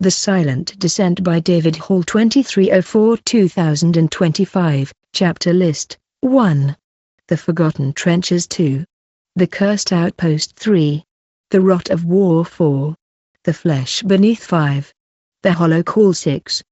The Silent Descent by David Hall 2304-2025, Chapter List, 1. The Forgotten Trenches 2. The Cursed Outpost 3. The Rot of War 4. The Flesh Beneath 5. The Hollow Call 6.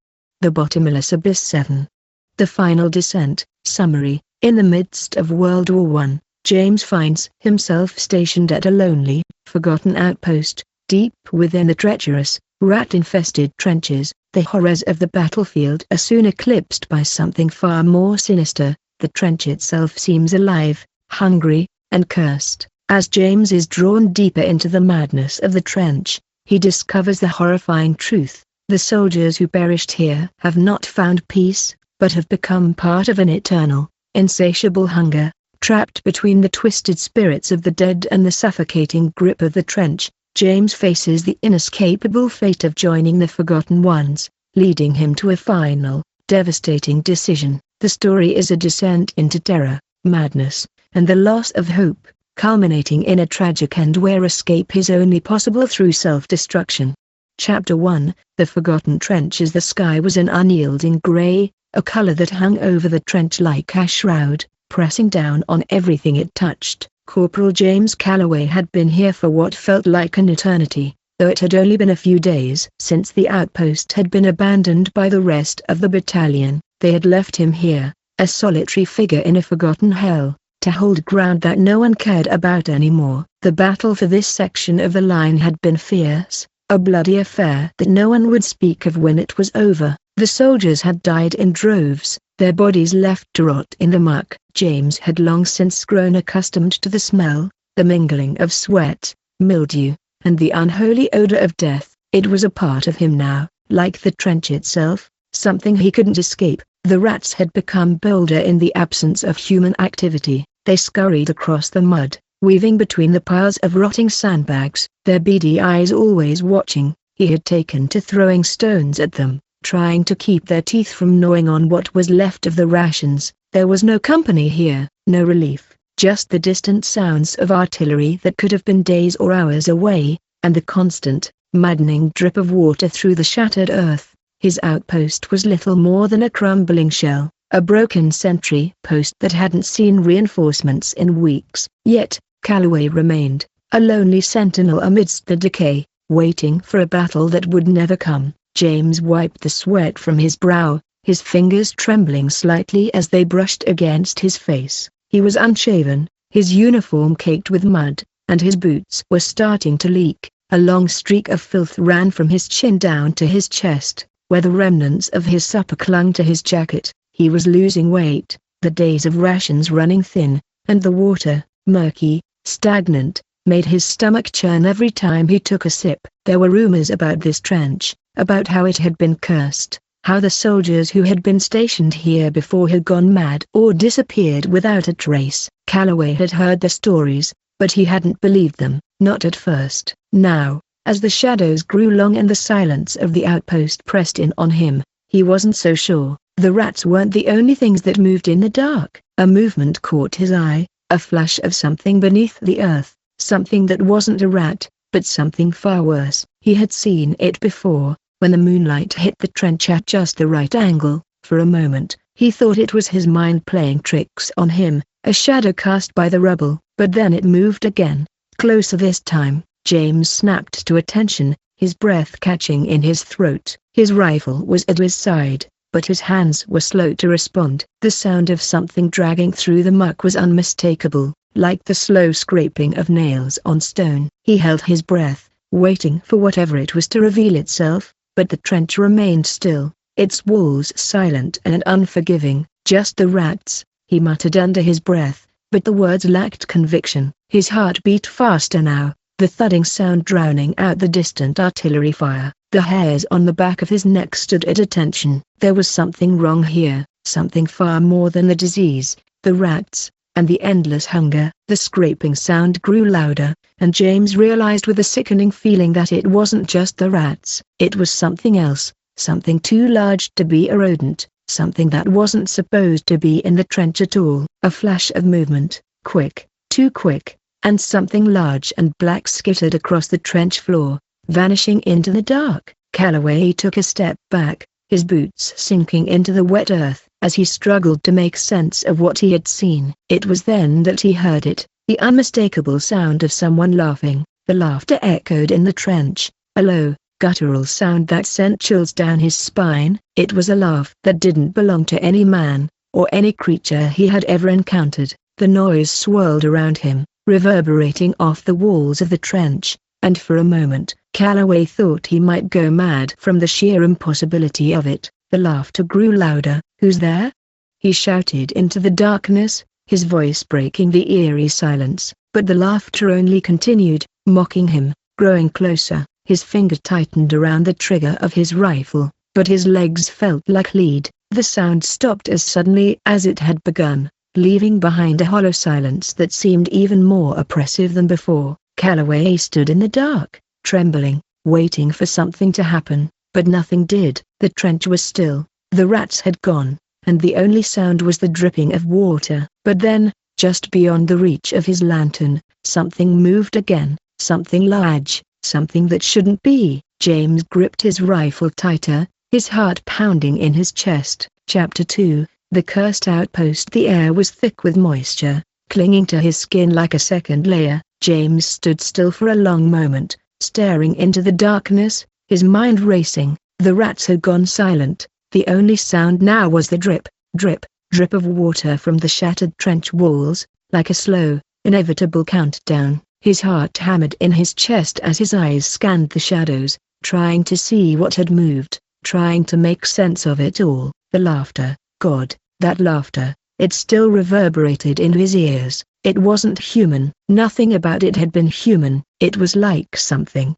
The Bottomless Abyss 7. The Final Descent. Summary. In the midst of World War I, James finds himself stationed at a lonely, forgotten outpost, deep within the treacherous, rat-infested trenches. The horrors of the battlefield are soon eclipsed by something far more sinister. The trench itself seems alive, hungry, and cursed. As James is drawn deeper into the madness of the trench, he discovers the horrifying truth. The soldiers who perished here have not found peace, but have become part of an eternal, insatiable hunger, trapped between the twisted spirits of the dead and the suffocating grip of the trench. James faces the inescapable fate of joining the forgotten ones, leading him to a final, devastating decision. The story is a descent into terror, madness, and the loss of hope, culminating in a tragic end where escape is only possible through self-destruction. Chapter 1. The Forgotten Trenches. The sky was an unyielding grey, a color that hung over the trench like a shroud, pressing down on everything it touched. Corporal James Calloway had been here for what felt like an eternity, though it had only been a few days since the outpost had been abandoned by the rest of the battalion. They had left him here, a solitary figure in a forgotten hell, to hold ground that no one cared about anymore. The battle for this section of the line had been fierce, a bloody affair that no one would speak of when it was over. The soldiers had died in droves, their bodies left to rot in the muck. James had long since grown accustomed to the smell, the mingling of sweat, mildew, and the unholy odor of death. It was a part of him now, like the trench itself, something he couldn't escape. The rats had become bolder in the absence of human activity. They scurried across the mud, weaving between the piles of rotting sandbags, their beady eyes always watching. He had taken to throwing stones at them, trying to keep their teeth from gnawing on what was left of the rations. There was no company here, no relief, just the distant sounds of artillery that could have been days or hours away, and the constant, maddening drip of water through the shattered earth. His outpost was little more than a crumbling shell, a broken sentry post that hadn't seen reinforcements in weeks. Yet, Calloway remained, a lonely sentinel amidst the decay, waiting for a battle that would never come. James wiped the sweat from his brow, his fingers trembling slightly as they brushed against his face. He was unshaven, his uniform caked with mud, and his boots were starting to leak. A long streak of filth ran from his chin down to his chest, where the remnants of his supper clung to his jacket. He was losing weight, the days of rations running thin, and the water, murky, stagnant, made his stomach churn every time he took a sip. There were rumors about this trench, about how it had been cursed, how the soldiers who had been stationed here before had gone mad or disappeared without a trace. Calloway had heard the stories, but he hadn't believed them, not at first. Now, as the shadows grew long and the silence of the outpost pressed in on him, he wasn't so sure. The rats weren't the only things that moved in the dark. A movement caught his eye, a flash of something beneath the earth, something that wasn't a rat, but something far worse. He had seen it before, when the moonlight hit the trench at just the right angle. For a moment, he thought it was his mind playing tricks on him, a shadow cast by the rubble. But then it moved again, closer this time. James snapped to attention, his breath catching in his throat. His rifle was at his side, but his hands were slow to respond. The sound of something dragging through the muck was unmistakable, like the slow scraping of nails on stone. He held his breath, waiting for whatever it was to reveal itself, but the trench remained still, its walls silent and unforgiving. Just the rats, he muttered under his breath, but the words lacked conviction. His heart beat faster now, the thudding sound drowning out the distant artillery fire. The hairs on the back of his neck stood at attention. There was something wrong here, something far more than the disease, the rats, and the endless hunger. The scraping sound grew louder, and James realized with a sickening feeling that it wasn't just the rats. It was something else, something too large to be a rodent, something that wasn't supposed to be in the trench at all. A flash of movement, quick, too quick, and something large and black skittered across the trench floor, vanishing into the dark. Calloway took a step back, his boots sinking into the wet earth as he struggled to make sense of what he had seen. It was then that he heard it, the unmistakable sound of someone laughing. The laughter echoed in the trench, a low, guttural sound that sent chills down his spine. It was a laugh that didn't belong to any man, or any creature he had ever encountered. The noise swirled around him, reverberating off the walls of the trench, and for a moment, Calloway thought he might go mad from the sheer impossibility of it. The laughter grew louder. "Who's there?" he shouted into the darkness, his voice breaking the eerie silence. But the laughter only continued, mocking him, growing closer. His finger tightened around the trigger of his rifle, but his legs felt like lead. The sound stopped as suddenly as it had begun, leaving behind a hollow silence that seemed even more oppressive than before. Calloway stood in the dark, trembling, waiting for something to happen, but nothing did. The trench was still, the rats had gone, and the only sound was the dripping of water. But then, just beyond the reach of his lantern, something moved again, something large, something that shouldn't be. James gripped his rifle tighter, his heart pounding in his chest. Chapter 2, The Cursed Outpost. The air was thick with moisture, clinging to his skin like a second layer. James stood still for a long moment, staring into the darkness, his mind racing. The rats had gone silent. The only sound now was the drip, drip, drip of water from the shattered trench walls, like a slow, inevitable countdown. His heart hammered in his chest as his eyes scanned the shadows, trying to see what had moved, trying to make sense of it all. The laughter, God, that laughter, it still reverberated in his ears. It wasn't human. Nothing about it had been human. It was like something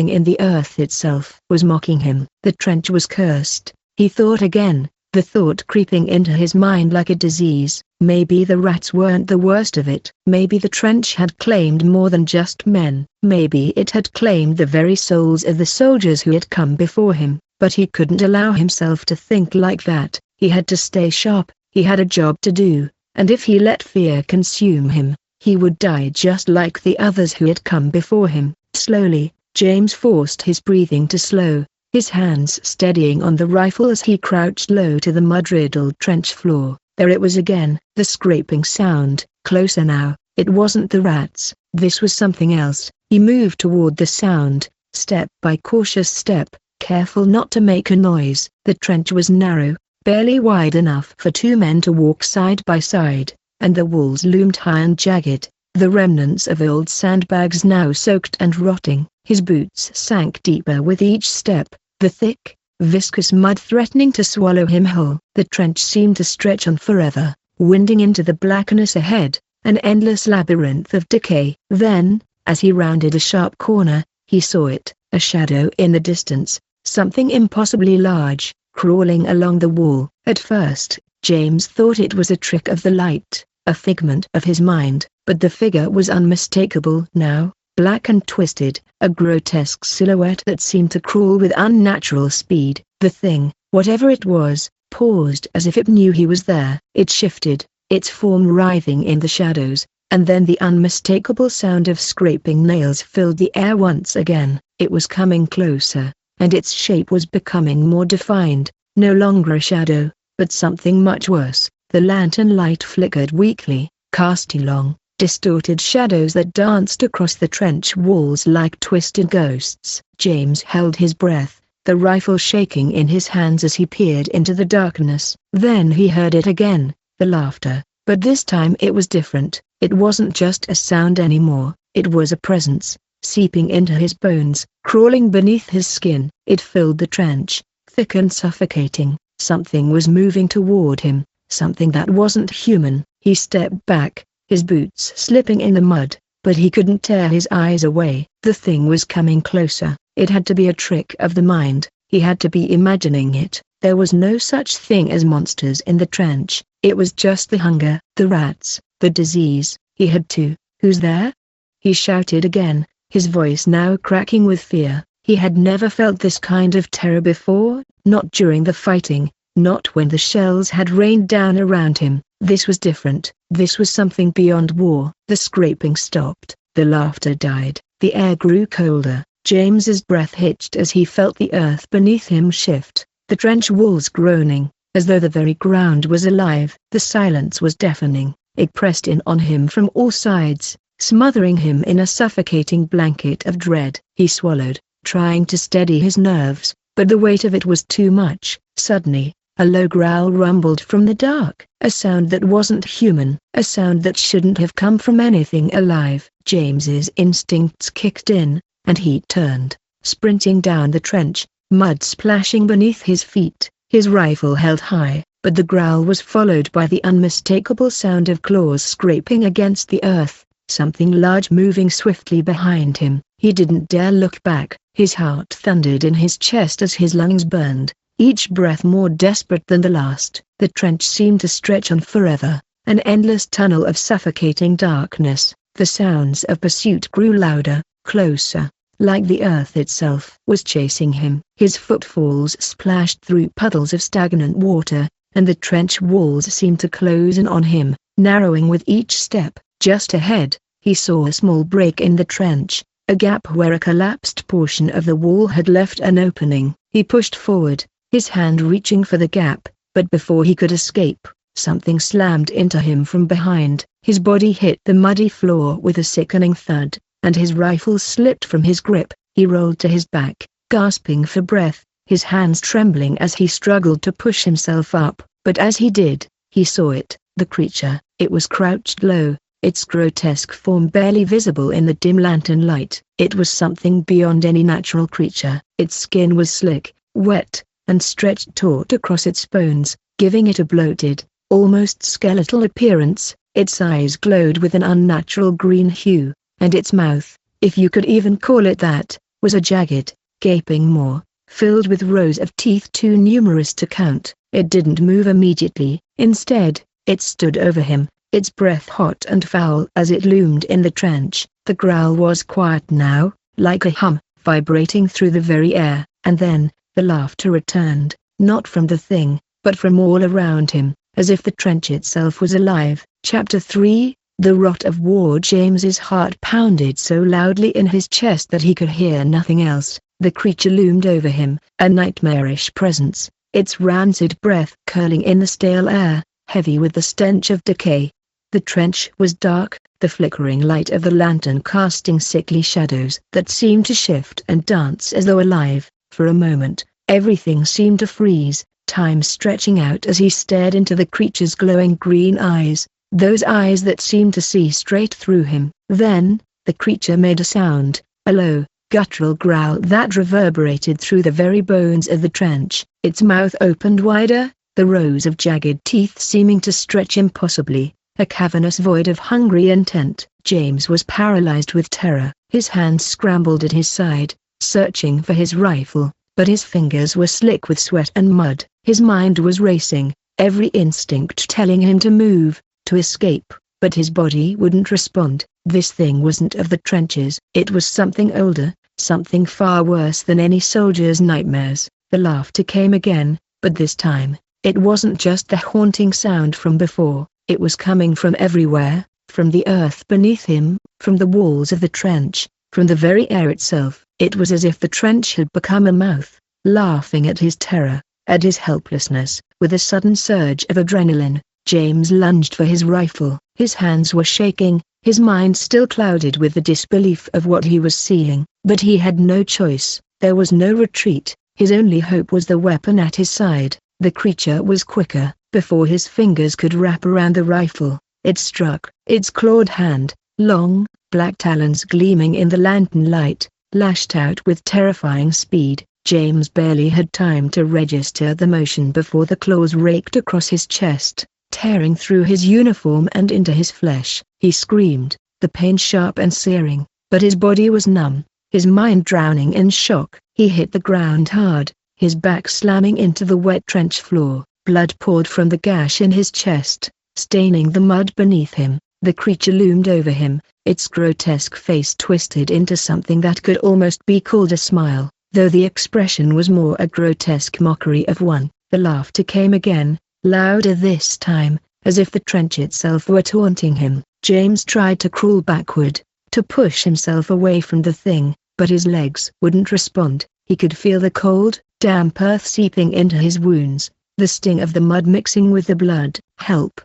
in the earth itself was mocking him. The trench was cursed, he thought again, the thought creeping into his mind like a disease. Maybe the rats weren't the worst of it. Maybe the trench had claimed more than just men. Maybe it had claimed the very souls of the soldiers who had come before him. But he couldn't allow himself to think like that. He had to stay sharp. He had a job to do, and if he let fear consume him, he would die just like the others who had come before him. Slowly, James forced his breathing to slow, his hands steadying on the rifle as he crouched low to the mud-riddled trench floor. There it was again, the scraping sound, closer now. It wasn't the rats, this was something else. He moved toward the sound, step by cautious step, careful not to make a noise. The trench was narrow, barely wide enough for two men to walk side by side, and the walls loomed high and jagged, the remnants of old sandbags now soaked and rotting. His boots sank deeper with each step, the thick, viscous mud threatening to swallow him whole. The trench seemed to stretch on forever, winding into the blackness ahead, an endless labyrinth of decay. Then, as he rounded a sharp corner, he saw it, a shadow in the distance, something impossibly large, crawling along the wall. At first, James thought it was a trick of the light, a figment of his mind, but the figure was unmistakable now, black and twisted, a grotesque silhouette that seemed to crawl with unnatural speed. The thing, whatever it was, paused as if it knew he was there. It shifted, its form writhing in the shadows, and then the unmistakable sound of scraping nails filled the air once again. It was coming closer, and its shape was becoming more defined, no longer a shadow, but something much worse. The lantern light flickered weakly, casting long, distorted shadows that danced across the trench walls like twisted ghosts. James held his breath, the rifle shaking in his hands as he peered into the darkness. Then he heard it again, the laughter, but this time it was different. It wasn't just a sound anymore, it was a presence, seeping into his bones, crawling beneath his skin. It filled the trench, thick and suffocating. Something was moving toward him, something that wasn't human. He stepped back, his boots slipping in the mud, but he couldn't tear his eyes away. The thing was coming closer. It had to be a trick of the mind. He had to be imagining it. There was no such thing as monsters in the trench. It was just the hunger, the rats, the disease. He had to. "Who's there?" he shouted again, his voice now cracking with fear. He had never felt this kind of terror before, not during the fighting, not when the shells had rained down around him. This was different. This was something beyond war. The scraping stopped, the laughter died, the air grew colder. James's breath hitched as he felt the earth beneath him shift, the trench walls groaning, as though the very ground was alive. The silence was deafening. It pressed in on him from all sides, smothering him in a suffocating blanket of dread. He swallowed, trying to steady his nerves, but the weight of it was too much. Suddenly, a low growl rumbled from the dark, a sound that wasn't human, a sound that shouldn't have come from anything alive. James's instincts kicked in, and he turned, sprinting down the trench, mud splashing beneath his feet, his rifle held high. But the growl was followed by the unmistakable sound of claws scraping against the earth, something large moving swiftly behind him. He didn't dare look back. His heart thundered in his chest as his lungs burned, each breath more desperate than the last. The trench seemed to stretch on forever, an endless tunnel of suffocating darkness. The sounds of pursuit grew louder, closer, like the earth itself was chasing him. His footfalls splashed through puddles of stagnant water, and the trench walls seemed to close in on him, narrowing with each step. Just ahead, he saw a small break in the trench, a gap where a collapsed portion of the wall had left an opening. He pushed forward, his hand reaching for the gap, but before he could escape, something slammed into him from behind. His body hit the muddy floor with a sickening thud, and his rifle slipped from his grip. He rolled to his back, gasping for breath, his hands trembling as he struggled to push himself up. But as he did, he saw it, the creature. It was crouched low, its grotesque form barely visible in the dim lantern light. It was something beyond any natural creature. Its skin was slick, wet, and stretched taut across its bones, giving it a bloated, almost skeletal appearance. Its eyes glowed with an unnatural green hue, and its mouth, if you could even call it that, was a jagged, gaping maw, filled with rows of teeth too numerous to count. It didn't move immediately. Instead, it stood over him, its breath hot and foul as it loomed in the trench. The growl was quiet now, like a hum, vibrating through the very air. And then, the laughter returned, not from the thing, but from all around him, as if the trench itself was alive. Chapter 3, The Rot of War. James's heart pounded so loudly in his chest that he could hear nothing else. The creature loomed over him, a nightmarish presence, its rancid breath curling in the stale air, heavy with the stench of decay. The trench was dark, the flickering light of the lantern casting sickly shadows that seemed to shift and dance as though alive. For a moment, everything seemed to freeze, time stretching out as he stared into the creature's glowing green eyes, those eyes that seemed to see straight through him. Then, the creature made a sound, a low, guttural growl that reverberated through the very bones of the trench. Its mouth opened wider, the rows of jagged teeth seeming to stretch impossibly, a cavernous void of hungry intent. James was paralyzed with terror. His hands scrambled at his side, searching for his rifle, but his fingers were slick with sweat and mud. His mind was racing, every instinct telling him to move, to escape, but his body wouldn't respond. This thing wasn't of the trenches. It was something older, something far worse than any soldier's nightmares. The laughter came again, but this time, it wasn't just the haunting sound from before. It was coming from everywhere, from the earth beneath him, from the walls of the trench, from the very air itself. It was as if the trench had become a mouth, laughing at his terror, at his helplessness. With a sudden surge of adrenaline, James lunged for his rifle. His hands were shaking, his mind still clouded with the disbelief of what he was seeing. But he had no choice. There was no retreat. His only hope was the weapon at his side. The creature was quicker. Before his fingers could wrap around the rifle, it struck. Its clawed hand, long, black talons gleaming in the lantern light, lashed out with terrifying speed. James barely had time to register the motion before the claws raked across his chest, tearing through his uniform and into his flesh. He screamed, the pain sharp and searing, but his body was numb, his mind drowning in shock. He hit the ground hard, his back slamming into the wet trench floor. Blood poured from the gash in his chest, staining the mud beneath him. The creature loomed over him, its grotesque face twisted into something that could almost be called a smile, though the expression was more a grotesque mockery of one. The laughter came again, louder this time, as if the trench itself were taunting him. James tried to crawl backward, to push himself away from the thing, but his legs wouldn't respond. He could feel the cold, damp earth seeping into his wounds, the sting of the mud mixing with the blood. "Help!"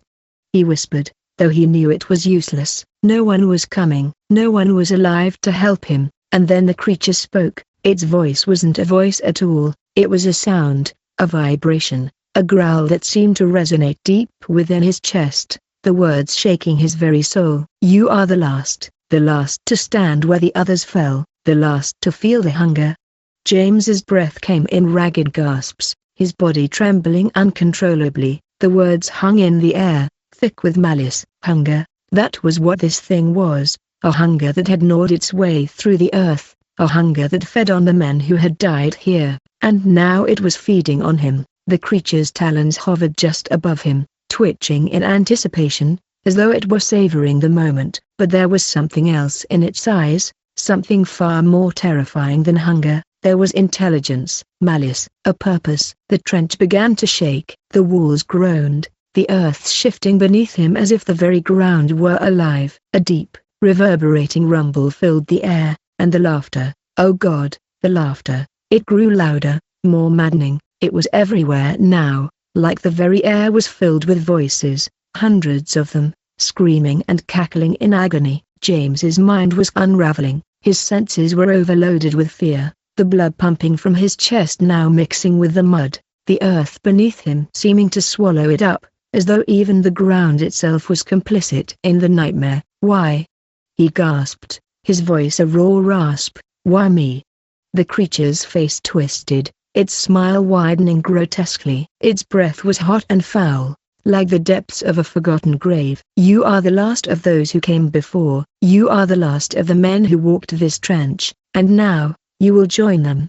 he whispered, though he knew it was useless. No one was coming, no one was alive to help him. And then the creature spoke. Its voice wasn't a voice at all, it was a sound, a vibration, a growl that seemed to resonate deep within his chest, the words shaking his very soul. "You are the last to stand where the others fell, the last to feel the hunger." James's breath came in ragged gasps, his body trembling uncontrollably. The words hung in the air, thick with malice. Hunger, that was what this thing was, a hunger that had gnawed its way through the earth, a hunger that fed on the men who had died here, and now it was feeding on him. The creature's talons hovered just above him, twitching in anticipation, as though it were savoring the moment. But there was something else in its eyes, something far more terrifying than hunger. There was intelligence, malice, a purpose. The trench began to shake, the walls groaned, the earth shifting beneath him as if the very ground were alive. A deep, reverberating rumble filled the air, and the laughter, oh God, the laughter, it grew louder, more maddening. It was everywhere now, like the very air was filled with voices, hundreds of them, screaming and cackling in agony. James's mind was unraveling, his senses were overloaded with fear, the blood pumping from his chest now mixing with the mud, the earth beneath him seeming to swallow it up, as though even the ground itself was complicit in the nightmare. "Why?" he gasped, his voice a raw rasp. "Why me?" The creature's face twisted, its smile widening grotesquely. Its breath was hot and foul, like the depths of a forgotten grave. "You are the last of those who came before. You are the last of the men who walked this trench, and now, you will join them."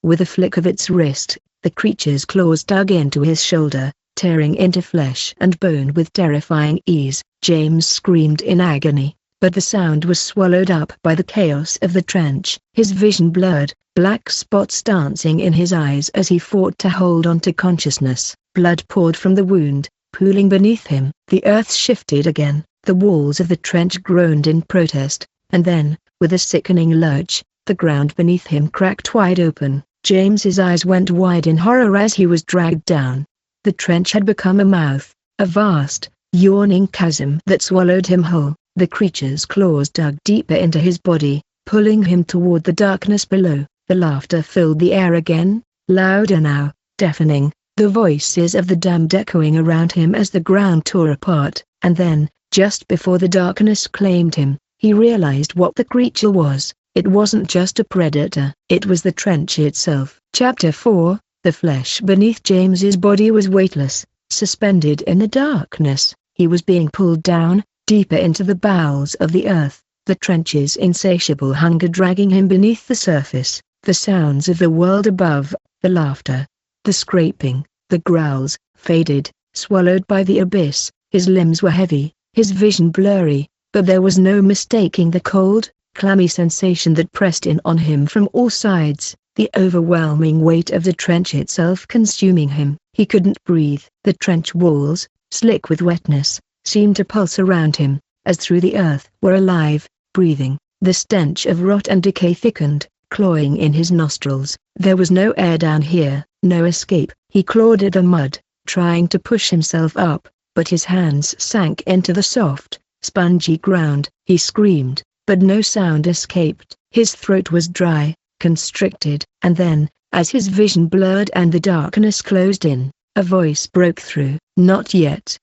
With a flick of its wrist, the creature's claws dug into his shoulder, tearing into flesh and bone with terrifying ease. James screamed in agony, but the sound was swallowed up by the chaos of the trench. His vision blurred, black spots dancing in his eyes as he fought to hold on to consciousness. Blood poured from the wound, pooling beneath him. The earth shifted again, the walls of the trench groaned in protest, and then, with a sickening lurch, the ground beneath him cracked wide open. James's eyes went wide in horror as he was dragged down. The trench had become a mouth, a vast, yawning chasm that swallowed him whole. The creature's claws dug deeper into his body, pulling him toward the darkness below. The laughter filled the air again, louder now, deafening, the voices of the damned echoing around him as the ground tore apart. And then, just before the darkness claimed him, he realized what the creature was. It wasn't just a predator, it was the trench itself. Chapter 4. The flesh beneath James's body was weightless, suspended in the darkness. He was being pulled down, deeper into the bowels of the earth, the trench's insatiable hunger dragging him beneath the surface. The sounds of the world above, the laughter, the scraping, the growls, faded, swallowed by the abyss. His limbs were heavy, his vision blurry, but there was no mistaking the cold, clammy sensation that pressed in on him from all sides, the overwhelming weight of the trench itself consuming him. He couldn't breathe. The trench walls, slick with wetness, seemed to pulse around him, as through the earth were alive, breathing. The stench of rot and decay thickened, clawing in his nostrils. There was no air down here, no escape. He clawed at the mud, trying to push himself up, but his hands sank into the soft, spongy ground. He screamed, but no sound escaped. His throat was dry, constricted. And then, as his vision blurred and the darkness closed in, a voice broke through. "Not yet."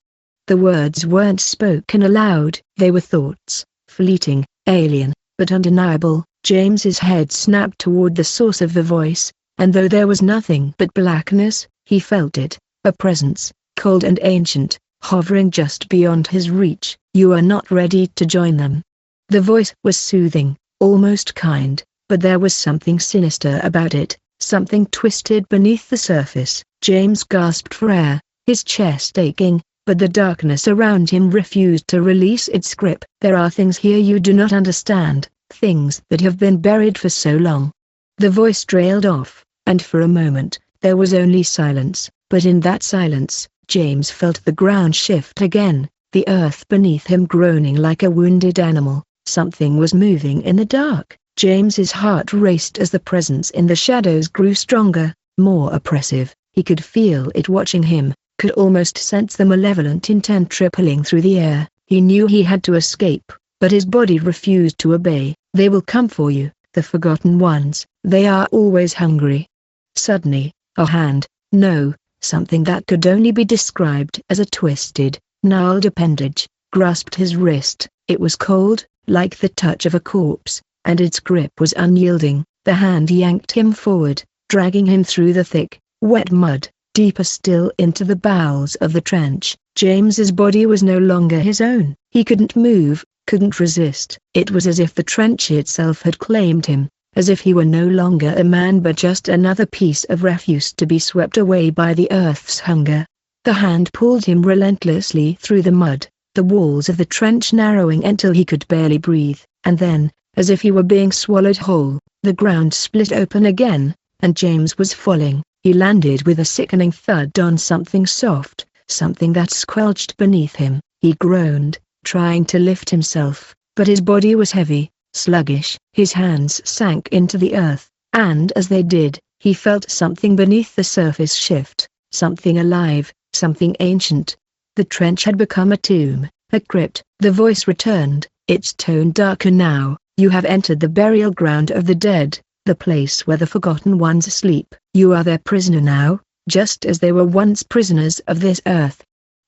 The words weren't spoken aloud, they were thoughts, fleeting, alien, but undeniable. James's head snapped toward the source of the voice, and though there was nothing but blackness, he felt it, a presence, cold and ancient, hovering just beyond his reach. "You are not ready to join them." The voice was soothing, almost kind, but there was something sinister about it, something twisted beneath the surface. James gasped for air, his chest aching, but the darkness around him refused to release its grip. "There are things here you do not understand, things that have been buried for so long." The voice trailed off, and for a moment, there was only silence. But in that silence, James felt the ground shift again, the earth beneath him groaning like a wounded animal. Something was moving in the dark, James's heart raced as the presence in the shadows grew stronger, more oppressive. He could feel it watching him, could almost sense the malevolent intent rippling through the air. He knew he had to escape, but his body refused to obey. They will come for you, the forgotten ones. They are always hungry. Suddenly, a hand, no, something that could only be described as a twisted, gnarled appendage, grasped his wrist. It was cold, like the touch of a corpse, and its grip was unyielding. The hand yanked him forward, dragging him through the thick, wet mud, deeper still into the bowels of the trench. James's body was no longer his own. He couldn't move, couldn't resist. It was as if the trench itself had claimed him, as if he were no longer a man but just another piece of refuse to be swept away by the earth's hunger. The hand pulled him relentlessly through the mud, the walls of the trench narrowing until he could barely breathe, and then, as if he were being swallowed whole, the ground split open again, and James was falling. He landed with a sickening thud on something soft, something that squelched beneath him. He groaned, trying to lift himself, but his body was heavy, sluggish. His hands sank into the earth, and as they did, he felt something beneath the surface shift, something alive, something ancient. The trench had become a tomb, a crypt. The voice returned, its tone darker now. You have entered the burial ground of the dead, the place where the forgotten ones sleep. You are their prisoner now, just as they were once prisoners of this earth.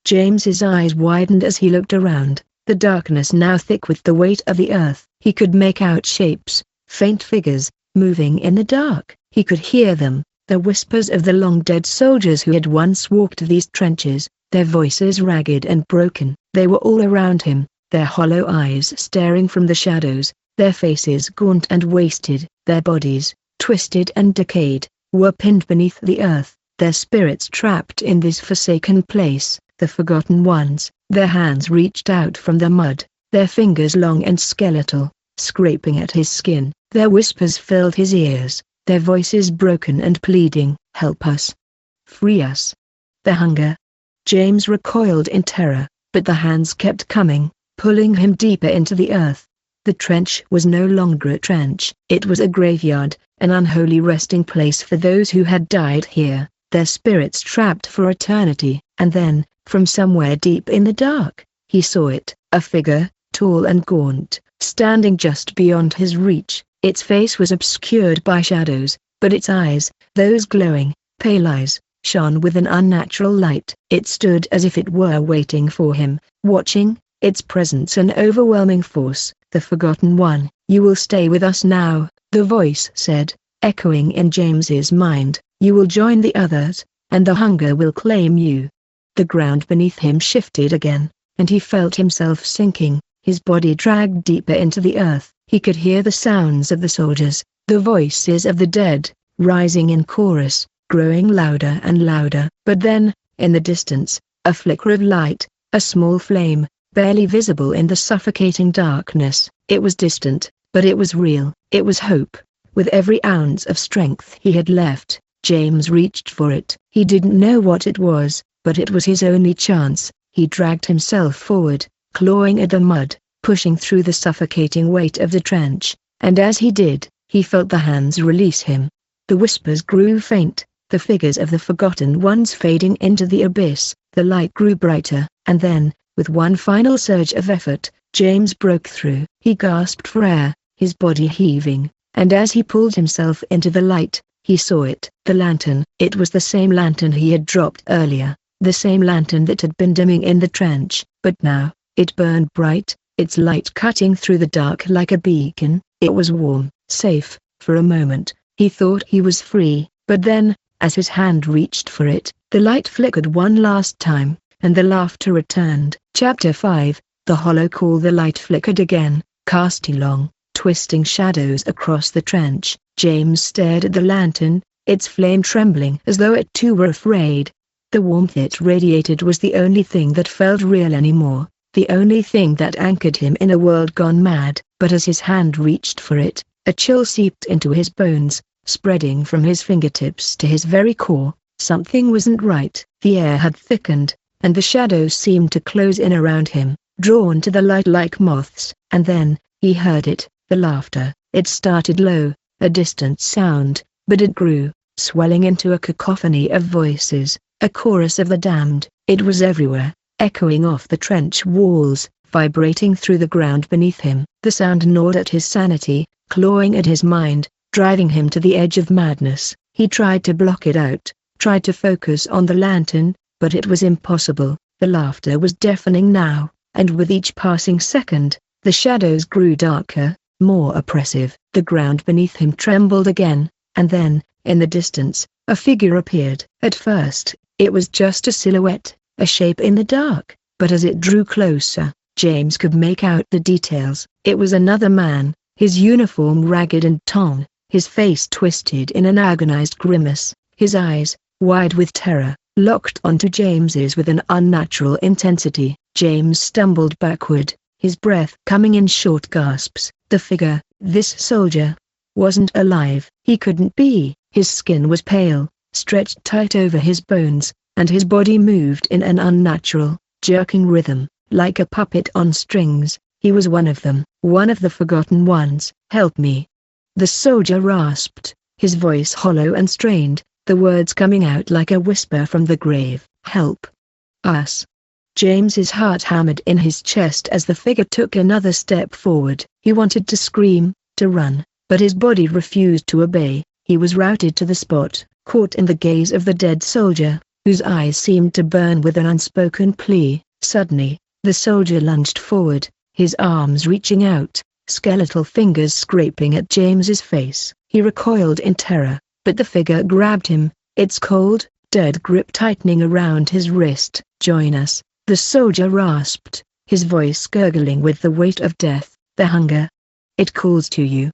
James's eyes widened as he looked around, the darkness now thick with the weight of the earth. He could make out shapes, faint figures, moving in the dark. He could hear them, the whispers of the long-dead soldiers who had once walked these trenches, their voices ragged and broken. They were all around him, their hollow eyes staring from the shadows, their faces gaunt and wasted, their bodies, twisted and decayed, were pinned beneath the earth, their spirits trapped in this forsaken place. The forgotten ones, their hands reached out from the mud, their fingers long and skeletal, scraping at his skin. Their whispers filled his ears, their voices broken and pleading, "Help us! Free us!" The hunger. James recoiled in terror, but the hands kept coming, pulling him deeper into the earth. The trench was no longer a trench. It was a graveyard, an unholy resting place for those who had died here, their spirits trapped for eternity. And then, from somewhere deep in the dark, he saw it, a figure, tall and gaunt, standing just beyond his reach. Its face was obscured by shadows, but its eyes, those glowing, pale eyes, shone with an unnatural light. It stood as if it were waiting for him, watching, its presence an overwhelming force. The forgotten one. You will stay with us now, the voice said, echoing in James's mind. You will join the others, and the hunger will claim you. The ground beneath him shifted again, and he felt himself sinking, his body dragged deeper into the earth. He could hear the sounds of the soldiers, the voices of the dead, rising in chorus, growing louder and louder. But then, in the distance, a flicker of light, a small flame, barely visible in the suffocating darkness. It was distant, but it was real. It was hope. With every ounce of strength he had left, James reached for it. He didn't know what it was, but it was his only chance. He dragged himself forward, clawing at the mud, pushing through the suffocating weight of the trench, and as he did, he felt the hands release him. The whispers grew faint, the figures of the forgotten ones fading into the abyss. The light grew brighter, and then, with one final surge of effort, James broke through. He gasped for air, his body heaving, and as he pulled himself into the light, he saw it. The lantern. It was the same lantern he had dropped earlier, the same lantern that had been dimming in the trench, but now, it burned bright, its light cutting through the dark like a beacon. It was warm, safe. For a moment, he thought he was free, but then, as his hand reached for it, the light flickered one last time, and the laughter returned. Chapter 5, The Hollow Call. The light flickered again, casting long, twisting shadows across the trench. James stared at the lantern, its flame trembling as though it too were afraid. The warmth it radiated was the only thing that felt real anymore, the only thing that anchored him in a world gone mad. But as his hand reached for it, a chill seeped into his bones, spreading from his fingertips to his very core. Something wasn't right. The air had thickened, and the shadows seemed to close in around him, drawn to the light like moths. And then, he heard it, the laughter. It started low, a distant sound, but it grew, swelling into a cacophony of voices, a chorus of the damned. It was everywhere, echoing off the trench walls, vibrating through the ground beneath him. The sound gnawed at his sanity, clawing at his mind, driving him to the edge of madness. He tried to block it out, tried to focus on the lantern, but it was impossible. The laughter was deafening now, and with each passing second, the shadows grew darker, more oppressive. The ground beneath him trembled again, and then, in the distance, a figure appeared. At first, it was just a silhouette, a shape in the dark, but as it drew closer, James could make out the details. It was another man, his uniform ragged and torn, his face twisted in an agonized grimace, his eyes, wide with terror, locked onto James's with an unnatural intensity. James stumbled backward, his breath coming in short gasps. The figure, this soldier, wasn't alive. He couldn't be. His skin was pale, stretched tight over his bones, and his body moved in an unnatural, jerking rhythm, like a puppet on strings. He was one of them, one of the forgotten ones. "Help me!" the soldier rasped, his voice hollow and strained, the words coming out like a whisper from the grave. "Help us!" James's heart hammered in his chest as the figure took another step forward. He wanted to scream, to run, but his body refused to obey. He was routed to the spot, caught in the gaze of the dead soldier, whose eyes seemed to burn with an unspoken plea. Suddenly, the soldier lunged forward, his arms reaching out, skeletal fingers scraping at James's face. He recoiled in terror, but the figure grabbed him, its cold, dead grip tightening around his wrist. "Join us," the soldier rasped, his voice gurgling with the weight of death. "The hunger. It calls to you."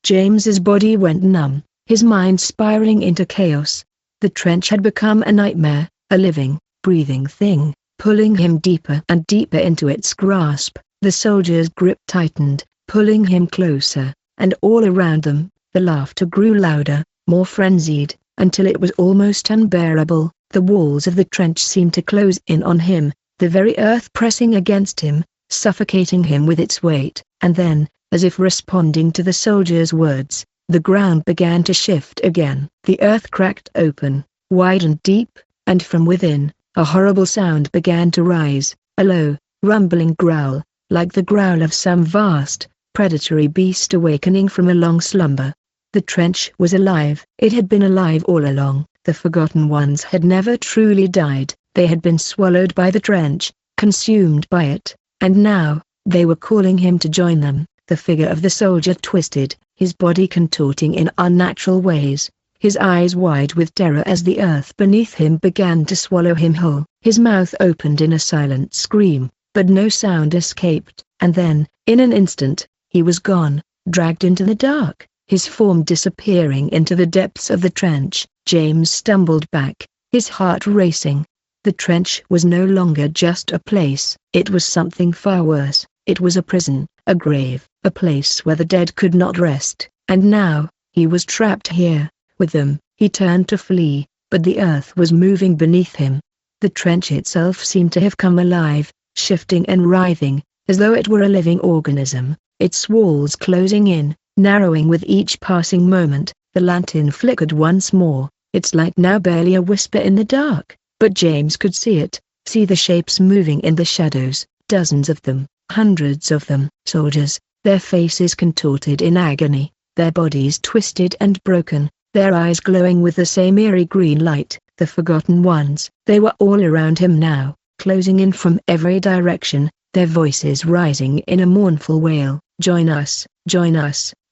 James's body went numb, his mind spiraling into chaos. The trench had become a nightmare, a living, breathing thing, pulling him deeper and deeper into its grasp. The soldier's grip tightened, pulling him closer, and all around them, the laughter grew louder, more frenzied, until it was almost unbearable. The walls of the trench seemed to close in on him, the very earth pressing against him, suffocating him with its weight. And then, as if responding to the soldier's words, the ground began to shift again. The earth cracked open, wide and deep, and from within, a horrible sound began to rise, a low, rumbling growl, like the growl of some vast, predatory beast awakening from a long slumber. The trench was alive. It had been alive all along. The forgotten ones had never truly died. They had been swallowed by the trench, consumed by it, and now, they were calling him to join them. The figure of the soldier twisted, his body contorting in unnatural ways, his eyes wide with terror as the earth beneath him began to swallow him whole. His mouth opened in a silent scream, but no sound escaped. And then, in an instant, he was gone, dragged into the dark, his form disappearing into the depths of the trench. James stumbled back, his heart racing. The trench was no longer just a place. It was something far worse. It was a prison, a grave, a place where the dead could not rest. And now, he was trapped here, with them. He turned to flee, but the earth was moving beneath him. The trench itself seemed to have come alive, shifting and writhing, as though it were a living organism, its walls closing in, narrowing with each passing moment. The lantern flickered once more, its light now barely a whisper in the dark, but James could see it, see the shapes moving in the shadows, dozens of them, hundreds of them. Soldiers, their faces contorted in agony, their bodies twisted and broken, their eyes glowing with the same eerie green light. The forgotten ones. They were all around him now, closing in from every direction, their voices rising in a mournful wail. "Join us,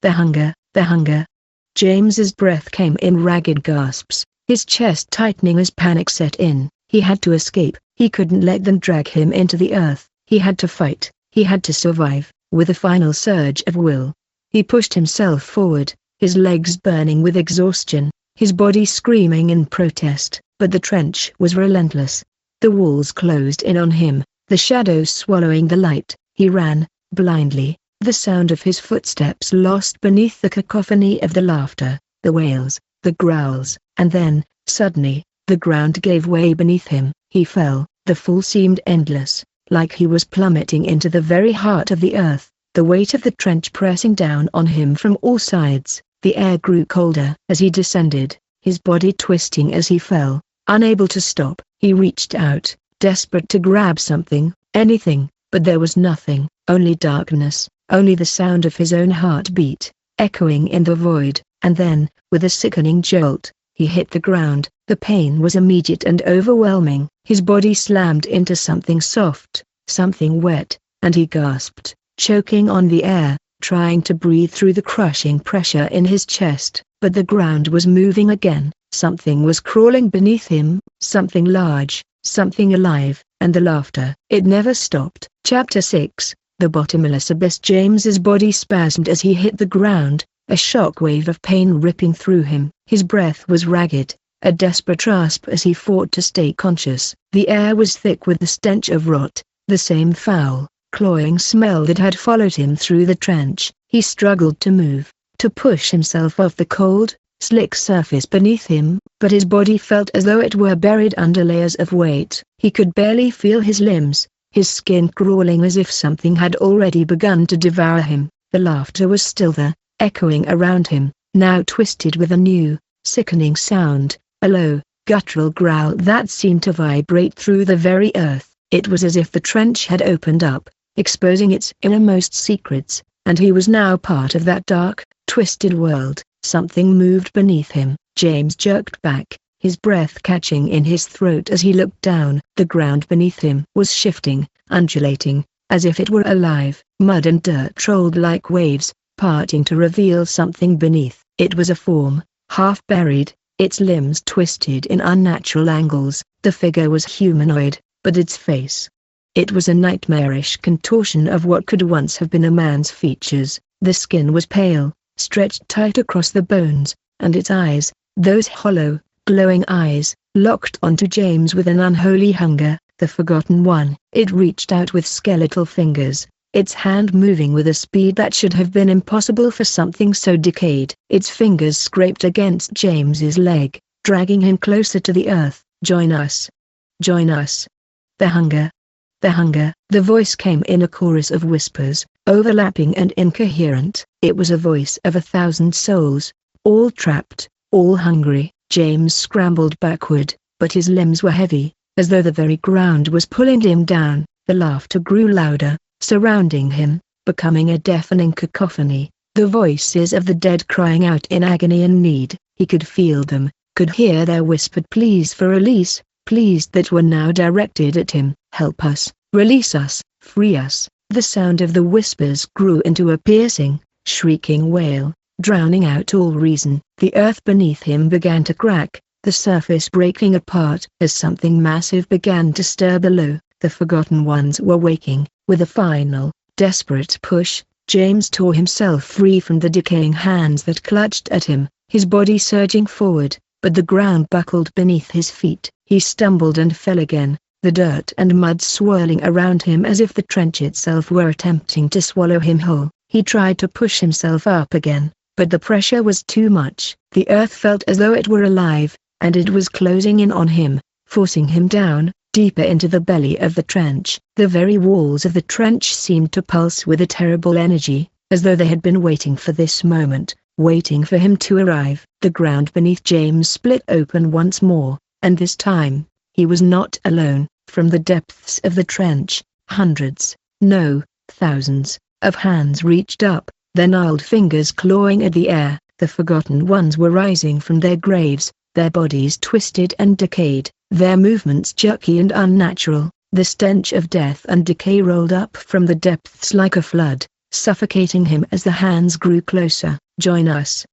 the hunger, the hunger." James's breath came in ragged gasps, his chest tightening as panic set in. He had to escape. He couldn't let them drag him into the earth. He had to fight. He had to survive. With a final surge of will, he pushed himself forward, his legs burning with exhaustion, his body screaming in protest. But the trench was relentless. The walls closed in on him, the shadows swallowing the light. He ran, blindly, the sound of his footsteps lost beneath the cacophony of the laughter, the wails, the growls, and then, suddenly, the ground gave way beneath him. He fell. The fall seemed endless, like he was plummeting into the very heart of the earth. the weight of the trench pressing down on him from all sides. The air grew colder as he descended, his body twisting as he fell. Unable to stop, he reached out, desperate to grab something, anything, but there was nothing, only darkness, only the sound of his own heartbeat, echoing in the void. And then, with a sickening jolt, he hit the ground. The pain was immediate and overwhelming. His body slammed into something soft, something wet, and he gasped, choking on the air, trying to breathe through the crushing pressure in his chest. But the ground was moving again. Something was crawling beneath him, something large, something alive, and the laughter. It never stopped. Chapter 6, The Bottomless Abyss. James's body spasmed as he hit the ground, a shock wave of pain ripping through him. His breath was ragged, a desperate rasp as he fought to stay conscious. The air was thick with the stench of rot, the same foul, cloying smell that had followed him through the trench. He struggled to move, to push himself off the cold, slick surface beneath him, but his body felt as though it were buried under layers of weight. He could barely feel his limbs, his skin crawling as if something had already begun to devour him. The laughter was still there, echoing around him, now twisted with a new, sickening sound, a low, guttural growl that seemed to vibrate through the very earth. It was as if the trench had opened up, exposing its innermost secrets, and he was now part of that dark, twisted world. Something moved beneath him. James jerked back, his breath catching in his throat as he looked down. The ground beneath him was shifting, undulating, as if it were alive. Mud and dirt rolled like waves, parting to reveal something beneath. It was a form, half buried, its limbs twisted in unnatural angles. The figure was humanoid, but its face, it was a nightmarish contortion of what could once have been a man's features. The skin was pale, stretched tight across the bones, and its eyes, those hollow, glowing eyes, locked onto James with an unholy hunger. The Forgotten One. It reached out with skeletal fingers, its hand moving with a speed that should have been impossible for something so decayed. Its fingers scraped against James's leg, dragging him closer to the earth. Join us. Join us. The hunger. The hunger. The voice came in a chorus of whispers, overlapping and incoherent. It was a voice of 1,000 souls, all trapped, all hungry. James scrambled backward, but his limbs were heavy, as though the very ground was pulling him down. The laughter grew louder, surrounding him, becoming a deafening cacophony. The voices of the dead crying out in agony and need. He could feel them, could hear their whispered pleas for release, pleas that were now directed at him. Help us, release us, free us. The sound of the whispers grew into a piercing, shrieking wail, drowning out all reason. The earth beneath him began to crack, the surface breaking apart as something massive began to stir below. The Forgotten Ones were waking. With a final, desperate push, James tore himself free from the decaying hands that clutched at him, his body surging forward, but the ground buckled beneath his feet. He stumbled and fell again, the dirt and mud swirling around him as if the trench itself were attempting to swallow him whole. He tried to push himself up again, but the pressure was too much. The earth felt as though it were alive, and it was closing in on him, forcing him down, deeper into the belly of the trench. The very walls of the trench seemed to pulse with a terrible energy, as though they had been waiting for this moment, waiting for him to arrive. The ground beneath James split open once more, and this time, he was not alone. From the depths of the trench, hundreds, no, thousands, of hands reached up, their gnarled fingers clawing at the air. The Forgotten Ones were rising from their graves, their bodies twisted and decayed, their movements jerky and unnatural. The stench of death and decay rolled up from the depths like a flood, suffocating him as the hands grew closer. Join us.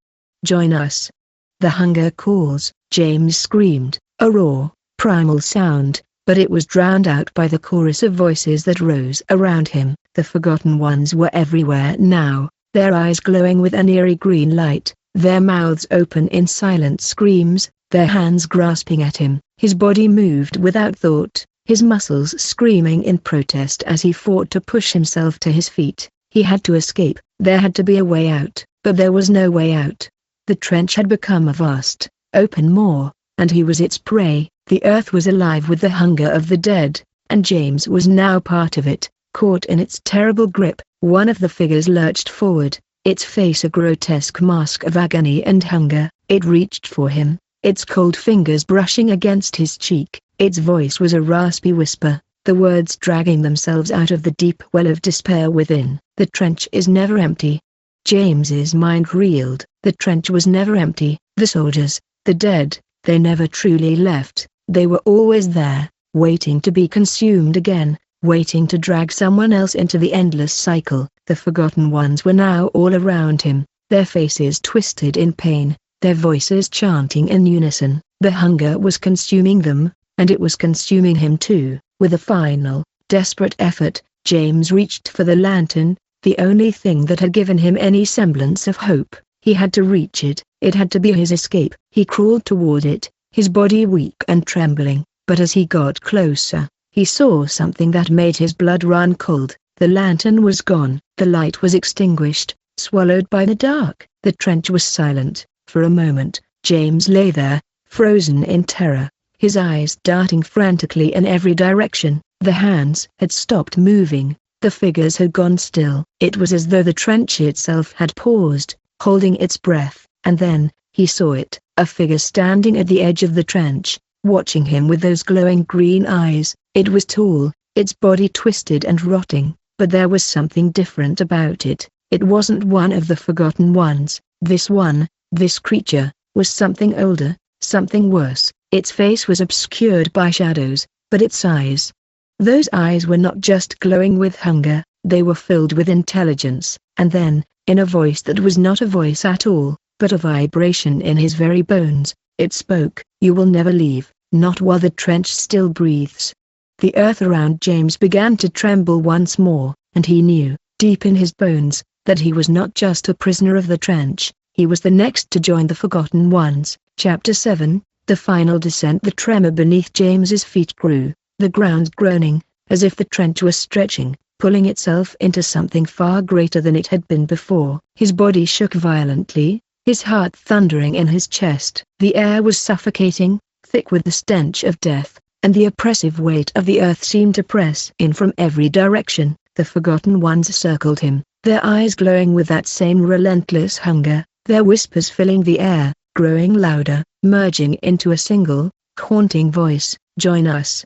Join us. The hunger calls, James screamed, a raw, primal sound, but it was drowned out by the chorus of voices that rose around him. The Forgotten Ones were everywhere now, their eyes glowing with an eerie green light, their mouths open in silent screams, their hands grasping at him. His body moved without thought, his muscles screaming in protest as he fought to push himself to his feet. He had to escape, there had to be a way out, but there was no way out. The trench had become a vast, open maw, and he was its prey. The earth was alive with the hunger of the dead, and James was now part of it, Caught in its terrible grip, one of the figures lurched forward, its face a grotesque mask of agony and hunger. It reached for him, its cold fingers brushing against his cheek. Its voice was a raspy whisper, the words dragging themselves out of the deep well of despair within. The trench is never empty. James's mind reeled. The trench was never empty. The soldiers, the dead, they never truly left. They were always there, waiting to be consumed again, waiting to drag someone else into the endless cycle. The forgotten ones were now all around him, their faces twisted in pain, their voices chanting in unison. The hunger was consuming them, and it was consuming him too. With a final, desperate effort, James reached for the lantern, the only thing that had given him any semblance of hope. He had to reach it, it had to be his escape. He crawled toward it, his body weak and trembling, but as he got closer, he saw something that made his blood run cold. The lantern was gone, the light was extinguished, swallowed by the dark. The trench was silent. For a moment, James lay there, frozen in terror, his eyes darting frantically in every direction. The hands had stopped moving, the figures had gone still. It was as though the trench itself had paused, holding its breath, and then, he saw it, a figure standing at the edge of the trench, watching him with those glowing green eyes. It was tall, its body twisted and rotting, but there was something different about it. It wasn't one of the forgotten ones. This creature, was something older, something worse. Its face was obscured by shadows, but its eyes. Those eyes were not just glowing with hunger, they were filled with intelligence. And then, in a voice that was not a voice at all, but a vibration in his very bones, it spoke. "You will never leave, not while the trench still breathes." The earth around James began to tremble once more, and he knew, deep in his bones, that he was not just a prisoner of the trench, he was the next to join the forgotten ones. Chapter 7, The Final Descent. The tremor beneath James's feet grew, the ground groaning, as if the trench was stretching, pulling itself into something far greater than it had been before. His body shook violently, his heart thundering in his chest. The air was suffocating, thick with the stench of death, and the oppressive weight of the earth seemed to press in from every direction. The forgotten ones circled him, their eyes glowing with that same relentless hunger, their whispers filling the air, growing louder, merging into a single, haunting voice. "Join us.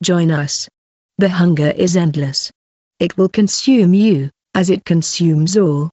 Join us. The hunger is endless. It will consume you, as it consumes all."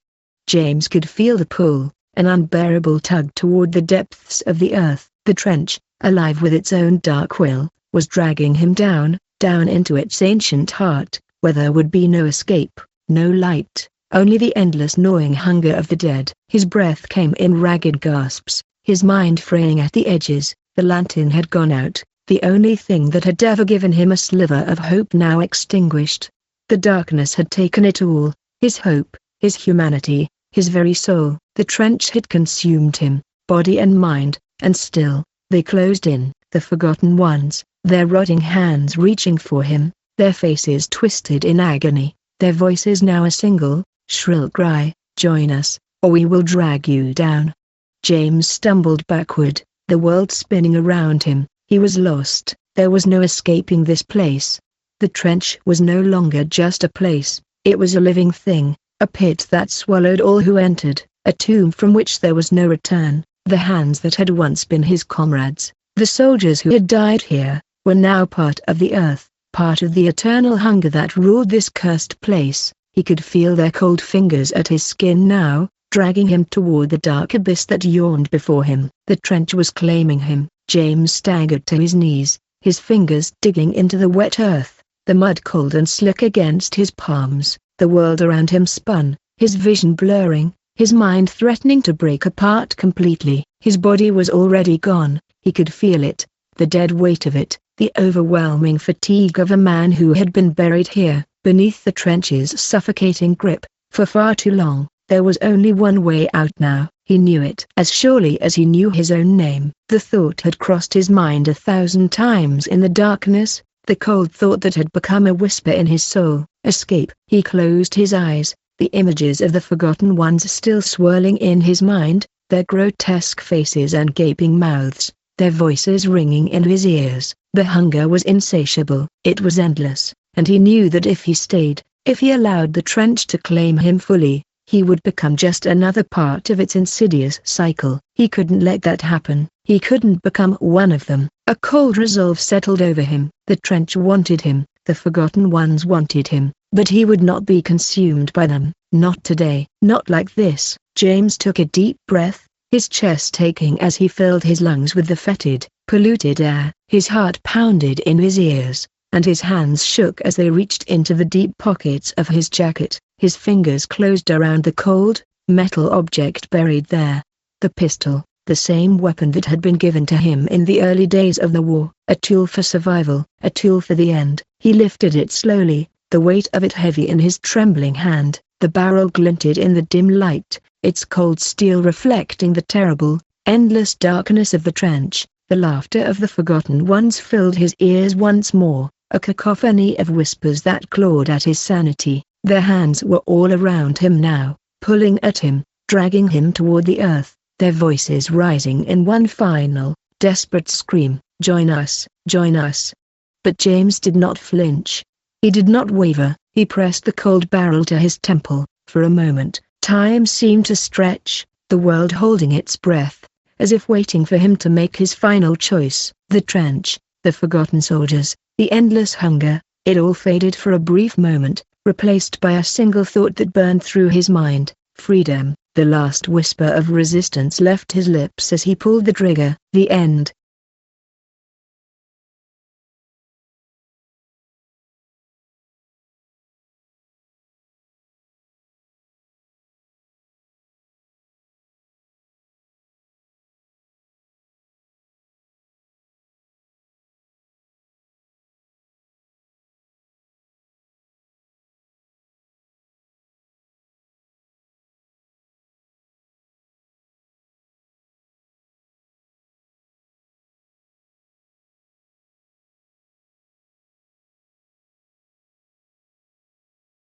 James could feel the pull, an unbearable tug toward the depths of the earth. The trench, alive with its own dark will, was dragging him down, down into its ancient heart, where there would be no escape, no light, only the endless gnawing hunger of the dead. His breath came in ragged gasps, his mind fraying at the edges. The lantern had gone out, the only thing that had ever given him a sliver of hope now extinguished. The darkness had taken it all, his hope, his humanity, his very soul. The trench had consumed him, body and mind, and still, they closed in, the forgotten ones, their rotting hands reaching for him, their faces twisted in agony, their voices now a single, shrill cry, "Join us, or we will drag you down." James stumbled backward, the world spinning around him. He was lost, there was no escaping this place. The trench was no longer just a place, it was a living thing, a pit that swallowed all who entered, a tomb from which there was no return. The hands that had once been his comrades, the soldiers who had died here, were now part of the earth, part of the eternal hunger that ruled this cursed place. He could feel their cold fingers at his skin now, dragging him toward the dark abyss that yawned before him. The trench was claiming him. James staggered to his knees, his fingers digging into the wet earth, the mud cold and slick against his palms. The world around him spun, his vision blurring, his mind threatening to break apart completely. His body was already gone, he could feel it, the dead weight of it, the overwhelming fatigue of a man who had been buried here, beneath the trench's suffocating grip, for far too long. There was only one way out now, he knew it as surely as he knew his own name. The thought had crossed his mind 1,000 times in the darkness, the cold thought that had become a whisper in his soul, escape. He closed his eyes, the images of the forgotten ones still swirling in his mind, their grotesque faces and gaping mouths, their voices ringing in his ears. The hunger was insatiable, it was endless, and he knew that if he stayed, If he allowed the trench to claim him fully, he would become just another part of its insidious cycle. He couldn't let that happen. He couldn't become one of them. A cold resolve settled over him. The trench wanted him, the Forgotten Ones wanted him, but he would not be consumed by them. Not today. Not like this. James took a deep breath, his chest aching as he filled his lungs with the fetid, polluted air. His heart pounded in his ears, and his hands shook as they reached into the deep pockets of his jacket. His fingers closed around the cold, metal object buried there. The pistol, the same weapon that had been given to him in the early days of the war, a tool for survival, a tool for the end. He lifted it slowly, the weight of it heavy in his trembling hand. The barrel glinted in the dim light, its cold steel reflecting the terrible, endless darkness of the trench. The laughter of the Forgotten Ones filled his ears once more, a cacophony of whispers that clawed at his sanity. Their hands were all around him now, pulling at him, dragging him toward the earth, their voices rising in one final, desperate scream, "Join us, join us!" But James did not flinch. He did not waver. He pressed the cold barrel to his temple. For a moment, time seemed to stretch, the world holding its breath, as if waiting for him to make his final choice. The trench, the forgotten soldiers, the endless hunger, it all faded for a brief moment, replaced by a single thought that burned through his mind: freedom. The last whisper of resistance left his lips as he pulled the trigger. The end.